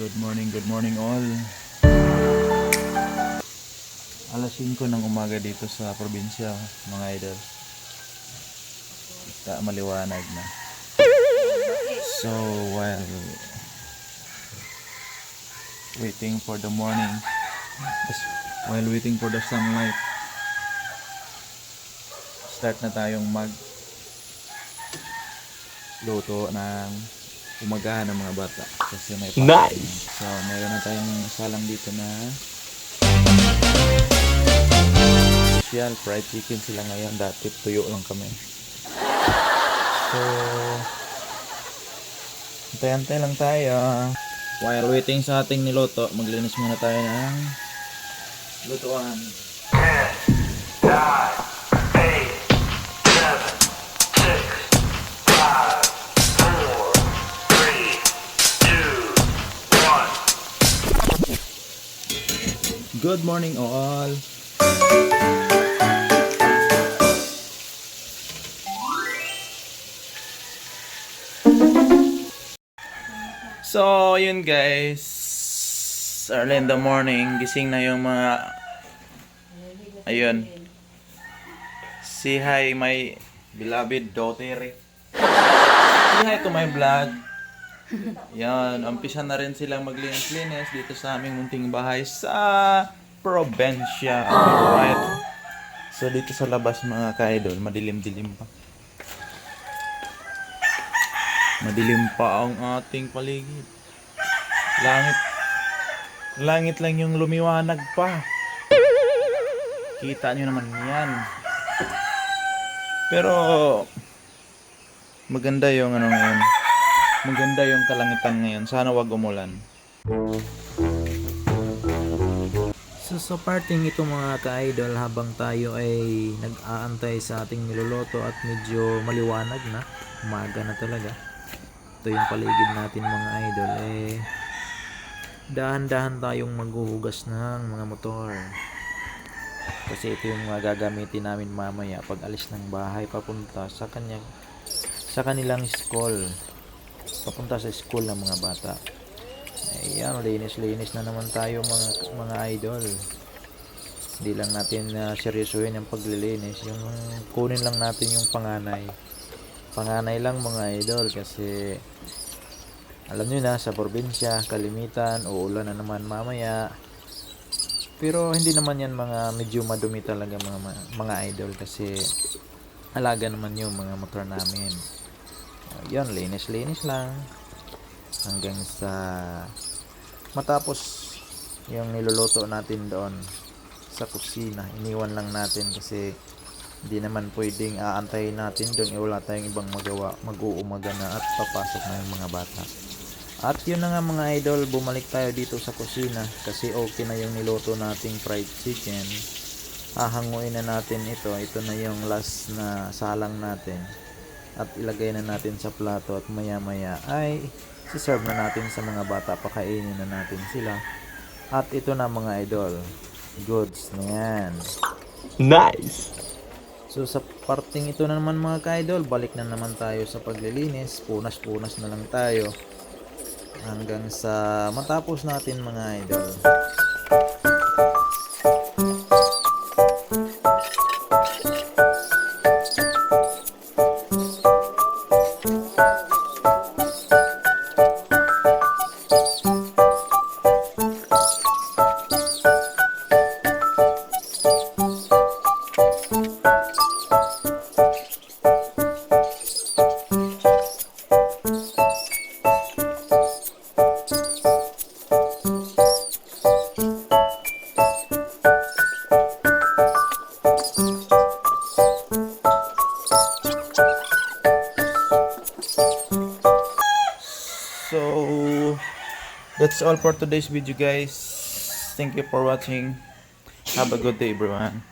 Good morning all. Alas 5 ng umaga dito sa probinsya, mga idol. Maliwanag na. So, while waiting for the morning, while waiting for the sunlight, start na tayong luto ng umagahan ng mga bata kasi may Nice! So meron na tayong salang dito na special fried chicken sila ngayon, dati tuyo lang kami. So antay-antay lang tayo. While waiting sa ating niluto, maglinis muna tayo ng lutuan. 10, 9, 8, 7, 6, 5, 4, 3, 2, 1. Good morning all. So, yun guys. Early in the morning, gising na yung mga ayun. Say hi my beloved daughter. Say hi to my vlog. Yan, umpisa na rin silang maglinis-linis dito sa aming munting bahay sa probinsya. Alright. So dito sa labas mga ka-idol, madilim-dilim pa. Madilim pa ang ating paligid. Langit lang yung lumiwanag pa. Kita nyo naman yan. Pero maganda yung ngayon. Maganda yung kalangitan ngayon. Sana wag umulan. So sa parting ito mga ka-idol, habang tayo ay nag-aantay sa ating niluluto at medyo maliwanag na, umaga na talaga. Ito yung paligid natin mga idol, dahan-dahan tayong maghuhugas ng mga motor. Kasi ito yung mga gagamitin namin mamaya pag alis ng bahay papunta sa kanilang school. Papunta sa school ng mga bata. Ayan, linis-linis na naman tayo mga idol. Hindi lang natin seryosohin yung paglilinis. Yung kunin lang natin yung panganay. Panganay lang mga idol kasi alam nyo na sa probinsya, kalimitan, uulan na naman mamaya. Pero hindi naman yan mga medyo madumi talaga mga idol kasi alaga naman yung mga motor namin. Yan, linis-linis lang hanggang sa matapos yung niluluto natin doon sa kusina. Iniwan lang natin kasi hindi naman pwedeng aantayin natin doon, wala tayong ibang magawa, mag-uumaga na at papasok na yung mga bata. At yun na nga mga idol, bumalik tayo dito sa kusina kasi okay na yung niluto nating fried chicken. Hahanguin na natin ito na yung last na salang natin at ilagay na natin sa plato at maya maya ay siserve na natin sa mga bata, pakainin na natin sila. At ito na mga idol, goods na yan. Nice! So sa parting ito na naman mga ka-idol, balik na naman tayo sa paglilinis. Punas-punas na lang tayo hanggang sa matapos natin mga idol. So that's all for today's video guys. Thank you for watching. Have a good day everyone.